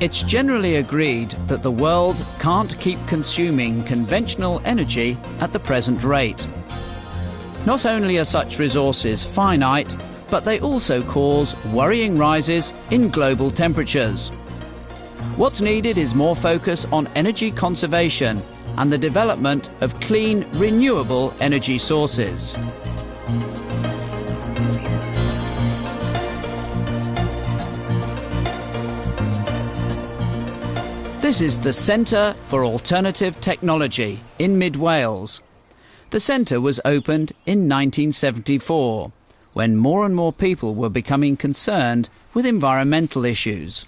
It's generally agreed that the world can't keep consuming conventional energy at the present rate. Not only are such resources finite, but they also cause worrying rises in global temperatures. What's needed is more focus on energy conservation and the development of clean, renewable energy sources. This is the Centre for Alternative Technology in Mid-Wales. The centre was opened in 1974, when more and more people were becoming concerned with environmental issues.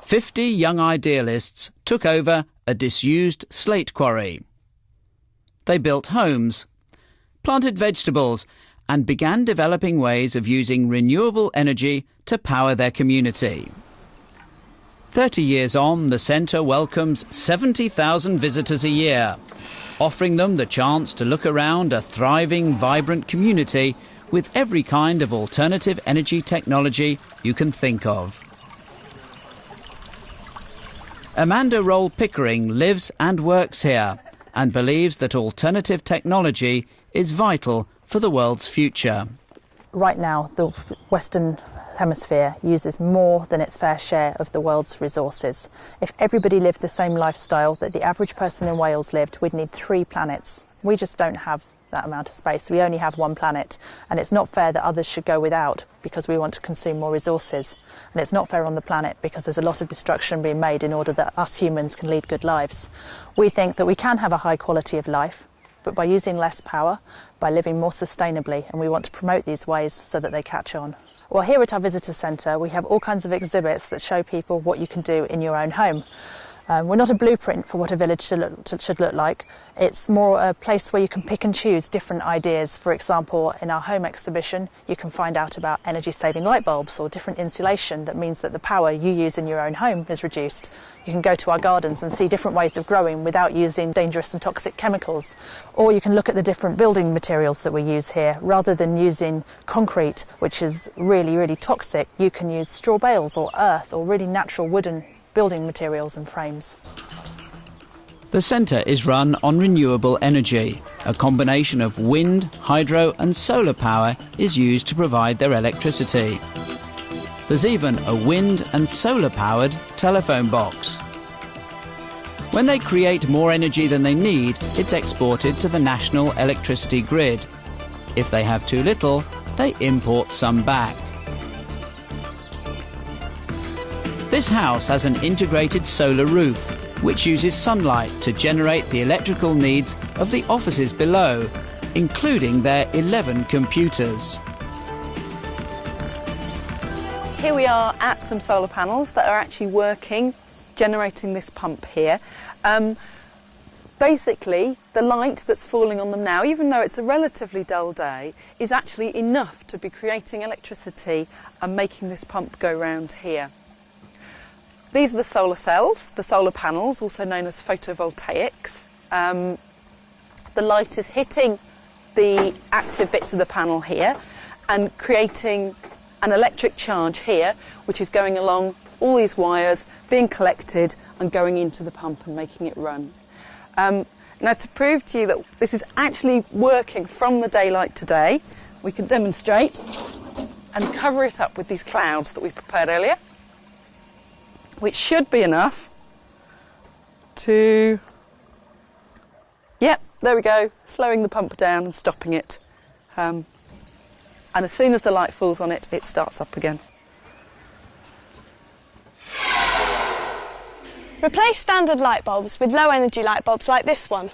50 young idealists took over a disused slate quarry. They built homes, planted vegetables, and began developing ways of using renewable energy to power their community. 30 years on, the centre welcomes 70,000 visitors a year, offering them the chance to look around a thriving, vibrant community with every kind of alternative energy technology you can think of. Amanda Roll-Pickering lives and works here and believes that alternative technology is vital for the world's future. Right now, the Western Hemisphere uses more than its fair share of the world's resources. If everybody lived the same lifestyle that the average person in Wales lived, we'd need 3 planets. We just don't have that amount of space. We only have 1 planet, and it's not fair that others should go without because we want to consume more resources. And it's not fair on the planet because there's a lot of destruction being made in order that us humans can lead good lives. We think that we can have a high quality of life, but by using less power, by living more sustainably, and we want to promote these ways so that they catch on. Well, here at our visitor centre we have all kinds of exhibits that show people what you can do in your own home. We're not a blueprint for what a village should look like. It's more a place where you can pick and choose different ideas. For example, in our home exhibition you can find out about energy-saving light bulbs or different insulation that means that the power you use in your own home is reduced. You can go to our gardens and see different ways of growing without using dangerous and toxic chemicals. Or you can look at the different building materials that we use here. Rather than using concrete, which is really, really toxic, you can use straw bales or earth or really natural wooden building materials and frames. The centre is run on renewable energy. A combination of wind, hydro and solar power is used to provide their electricity. There's even a wind and solar powered telephone box. When they create more energy than they need, it's exported to the national electricity grid. If they have too little, they import some back. This house has an integrated solar roof, which uses sunlight to generate the electrical needs of the offices below, including their 11 computers. Here we are at some solar panels that are actually working, generating this pump here. Basically, the light that's falling on them now, even though it's a relatively dull day, is actually enough to be creating electricity and making this pump go round here. These are the solar cells, the solar panels, also known as photovoltaics. The light is hitting the active bits of the panel here and creating an electric charge here, which is going along all these wires, being collected and going into the pump and making it run. Now, to prove to you that this is actually working from the daylight today, we can demonstrate and cover it up with these clouds that we prepared earlier, which should be enough to, yep, there we go, slowing the pump down and stopping it. And as soon as the light falls on it, it starts up again. Replace standard light bulbs with low energy light bulbs like this one.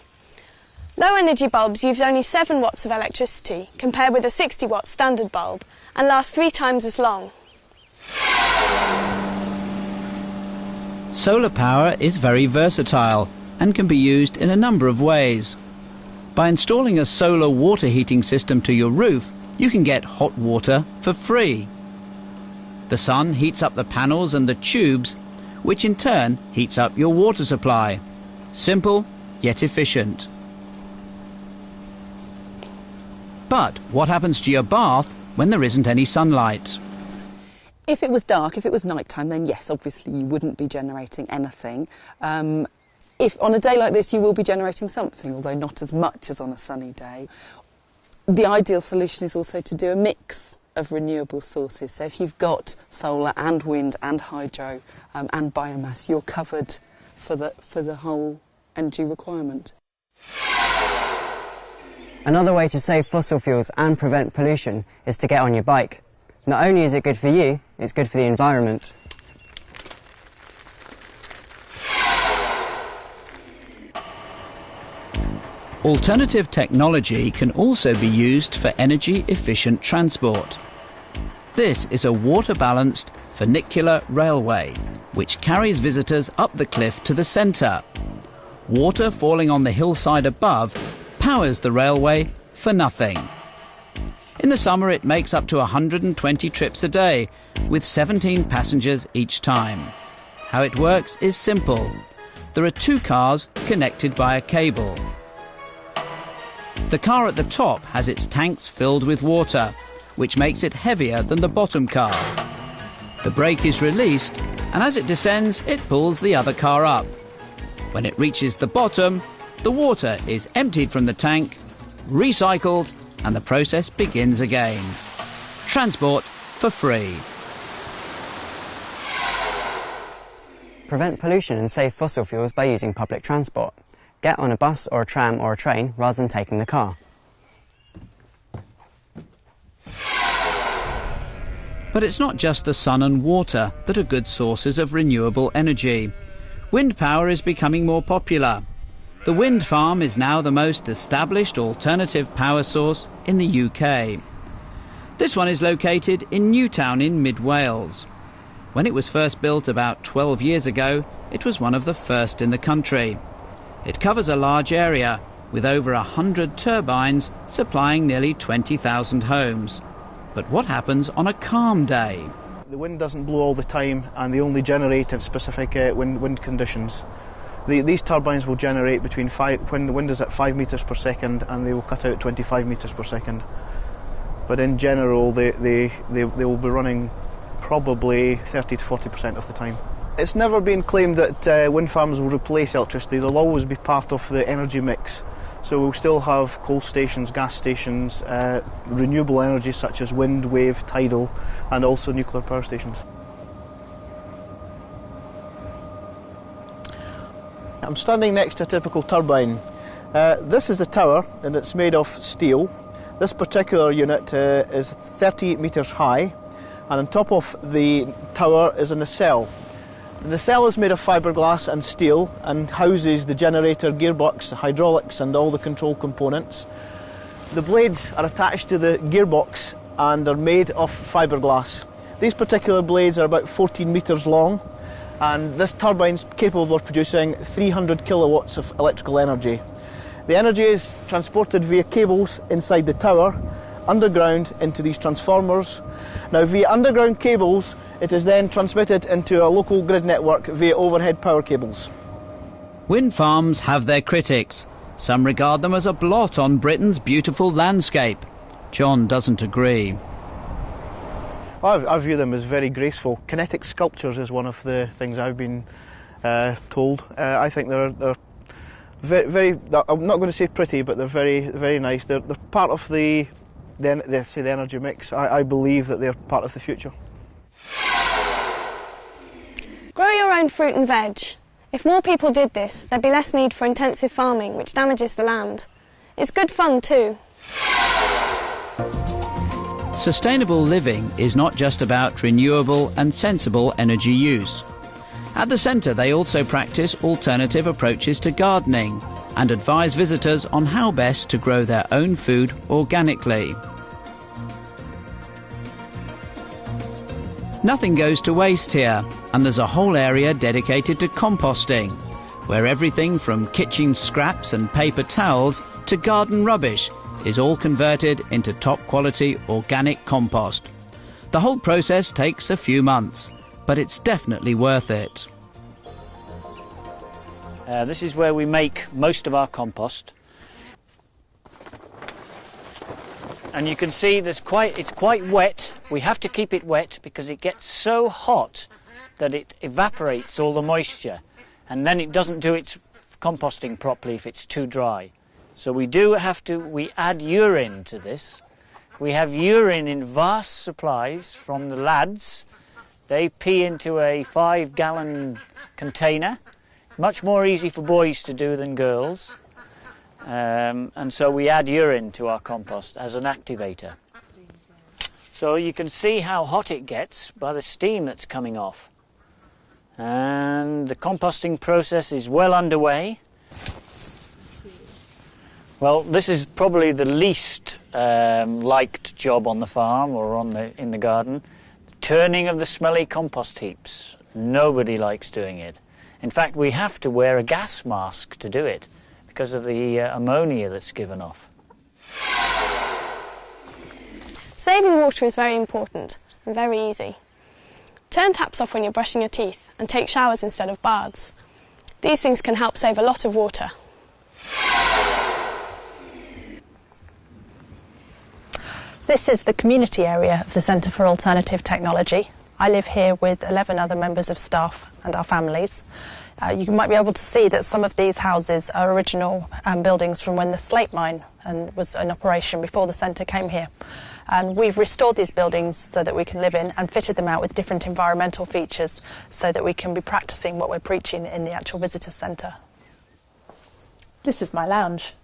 Low energy bulbs use only 7 watts of electricity compared with a 60 watt standard bulb and last 3 times as long. Solar power is very versatile and can be used in a number of ways. By installing a solar water heating system to your roof, you can get hot water for free. The sun heats up the panels and the tubes, which in turn heats up your water supply. Simple, yet efficient. But what happens to your bath when there isn't any sunlight? If it was dark, if it was nighttime, then yes, obviously you wouldn't be generating anything. If on a day like this you will be generating something, although not as much as on a sunny day. The ideal solution is also to do a mix of renewable sources. So if you've got solar and wind and hydro and biomass, you're covered for the whole energy requirement. Another way to save fossil fuels and prevent pollution is to get on your bike. Not only is it good for you, it's good for the environment. Alternative technology can also be used for energy-efficient transport. This is a water-balanced funicular railway, which carries visitors up the cliff to the centre. Water falling on the hillside above powers the railway for nothing. In the summer it makes up to 120 trips a day, with 17 passengers each time. How it works is simple. There are 2 cars connected by a cable. The car at the top has its tanks filled with water, which makes it heavier than the bottom car. The brake is released, and as it descends, it pulls the other car up. When it reaches the bottom, the water is emptied from the tank, recycled, and the process begins again. Transport for free. Prevent pollution and save fossil fuels by using public transport. Get on a bus or a tram or a train rather than taking the car. But it's not just the sun and water that are good sources of renewable energy. Wind power is becoming more popular. The wind farm is now the most established alternative power source in the UK. This one is located in Newtown in mid-Wales. When it was first built about 12 years ago, it was one of the first in the country. It covers a large area, with over 100 turbines supplying nearly 20,000 homes. But what happens on a calm day? The wind doesn't blow all the time, and they only generate in specific wind conditions. These turbines will generate when the wind is at 5 metres per second, and they will cut out 25 metres per second. But in general, they will be running probably 30 to 40% of the time. It's never been claimed that wind farms will replace electricity. They'll always be part of the energy mix. So we'll still have coal stations, gas stations, renewable energy such as wind, wave, tidal, and also nuclear power stations. I'm standing next to a typical turbine. This is the tower, and it's made of steel. This particular unit is 38 metres high, and on top of the tower is a nacelle. The nacelle is made of fiberglass and steel and houses the generator, gearbox, hydraulics and all the control components. The blades are attached to the gearbox and are made of fiberglass. These particular blades are about 14 metres long, and this turbine is capable of producing 300 kilowatts of electrical energy. The energy is transported via cables inside the tower, underground into these transformers. Now, via underground cables, it is then transmitted into a local grid network via overhead power cables. Wind farms have their critics. Some regard them as a blot on Britain's beautiful landscape. John doesn't agree. I view them as very graceful. Kinetic sculptures is one of the things I've been told. I think they're very, I'm not going to say pretty, but they're very, very nice. They're part of the energy mix. I believe that they're part of the future. Grow your own fruit and veg. If more people did this, there'd be less need for intensive farming, which damages the land. It's good fun too. Sustainable living is not just about renewable and sensible energy use. At the centre, they also practice alternative approaches to gardening and advise visitors on how best to grow their own food organically. Nothing goes to waste here, and there's a whole area dedicated to composting, where everything from kitchen scraps and paper towels to garden rubbish is all converted into top-quality organic compost. The whole process takes a few months, but it's definitely worth it. This is where we make most of our compost. and you can see it's quite wet. We have to keep it wet because it gets so hot that it evaporates all the moisture, and then it doesn't do its composting properly if it's too dry. So we add urine to this. We have urine in vast supplies from the lads. They pee into a 5-gallon container. Much more easy for boys to do than girls. And so we add urine to our compost as an activator. So you can see how hot it gets by the steam that's coming off. And the composting process is well underway. Well, this is probably the least liked job on the farm or in the garden. The turning of the smelly compost heaps. Nobody likes doing it. In fact, we have to wear a gas mask to do it because of the ammonia that's given off. Saving water is very important and very easy. Turn taps off when you're brushing your teeth and take showers instead of baths. These things can help save a lot of water. This is the community area of the Centre for Alternative Technology. I live here with 11 other members of staff and our families. You might be able to see that some of these houses are original buildings from when the slate mine was in operation before the centre came here. And we've restored these buildings so that we can live in and fitted them out with different environmental features so that we can be practising what we're preaching in the actual visitor centre. This is my lounge.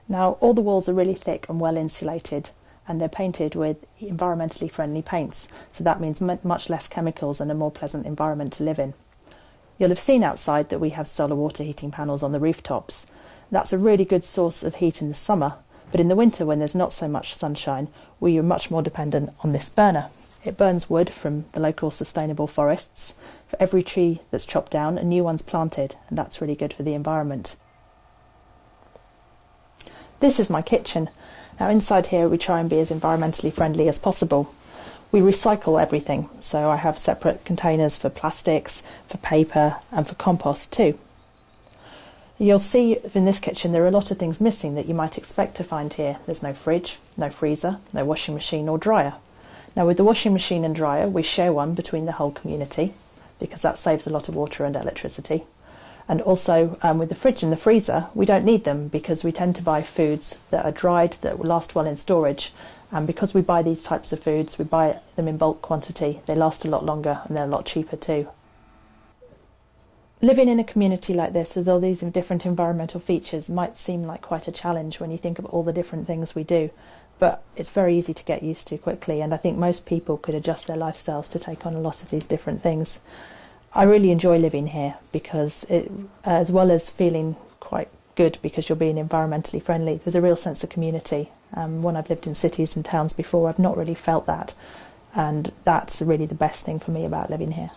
Now, all the walls are really thick and well insulated, and they're painted with environmentally friendly paints, so that means much less chemicals and a more pleasant environment to live in. You'll have seen outside that we have solar water heating panels on the rooftops. That's a really good source of heat in the summer, but in the winter when there's not so much sunshine, we are much more dependent on this burner. It burns wood from the local sustainable forests. For every tree that's chopped down, a new one's planted, and that's really good for the environment. This is my kitchen. Now inside here we try and be as environmentally friendly as possible. We recycle everything, so I have separate containers for plastics, for paper and for compost too. You'll see in this kitchen there are a lot of things missing that you might expect to find here. There's no fridge, no freezer, no washing machine or dryer. Now with the washing machine and dryer we share one between the whole community because that saves a lot of water and electricity. And also with the fridge and the freezer, we don't need them because we tend to buy foods that are dried, that will last well in storage. And because we buy these types of foods, we buy them in bulk quantity, they last a lot longer and they're a lot cheaper too. Living in a community like this with all these different environmental features might seem like quite a challenge when you think of all the different things we do, but it's very easy to get used to quickly, and I think most people could adjust their lifestyles to take on a lot of these different things. I really enjoy living here because it, as well as feeling quite good because you're being environmentally friendly, there's a real sense of community. When I've lived in cities and towns before, I've not really felt that, and that's really the best thing for me about living here.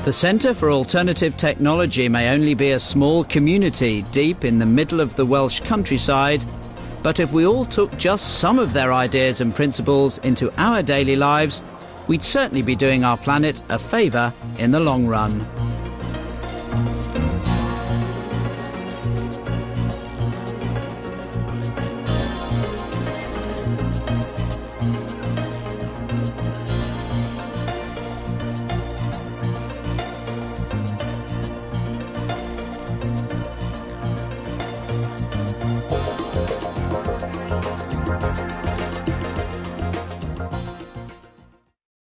The Centre for Alternative Technology may only be a small community deep in the middle of the Welsh countryside, but if we all took just some of their ideas and principles into our daily lives, we'd certainly be doing our planet a favour in the long run.